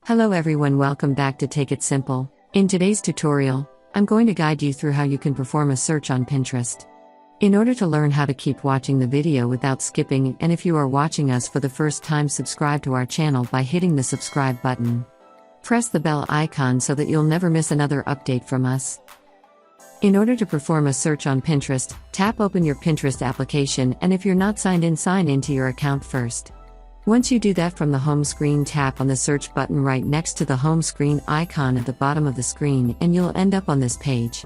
Hello everyone, welcome back to Take It Simple. In today's tutorial, I'm going to guide you through how you can perform a search on Pinterest. In order to learn how to keep watching the video without skipping, and if you are watching us for the first time, subscribe to our channel by hitting the subscribe button. Press the bell icon so that you'll never miss another update from us. In order to perform a search on Pinterest, tap open your Pinterest application, and if you're not signed in, sign into your account first. Once you do that, from the home screen, tap on the search button right next to the home screen icon at the bottom of the screen and you'll end up on this page.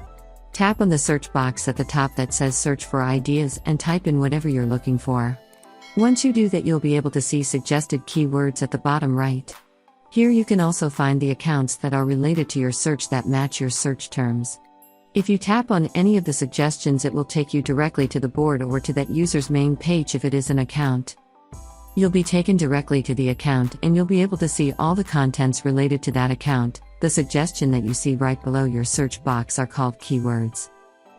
Tap on the search box at the top that says search for ideas and type in whatever you're looking for. Once you do that, you'll be able to see suggested keywords at the bottom right. Here you can also find the accounts that are related to your search that match your search terms. If you tap on any of the suggestions, it will take you directly to the board or to that user's main page if it is an account. You'll be taken directly to the account and you'll be able to see all the contents related to that account. The suggestion that you see right below your search box are called keywords.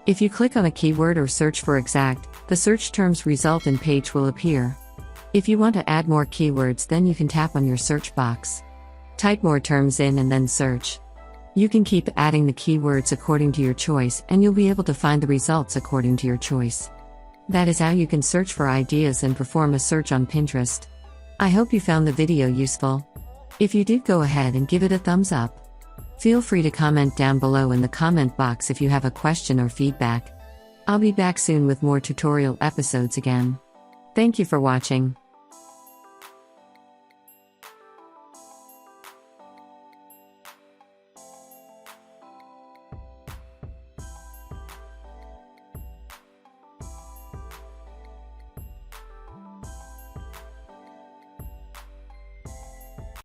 If you click on a keyword or search for exact, the search terms resultant page will appear. If you want to add more keywords, then you can tap on your search box. Type more terms in and then search. You can keep adding the keywords according to your choice and you'll be able to find the results according to your choice. That is how you can search for ideas and perform a search on Pinterest. I hope you found the video useful. If you did, go ahead and give it a thumbs up. Feel free to comment down below in the comment box if you have a question or feedback. I'll be back soon with more tutorial episodes again. Thank you for watching.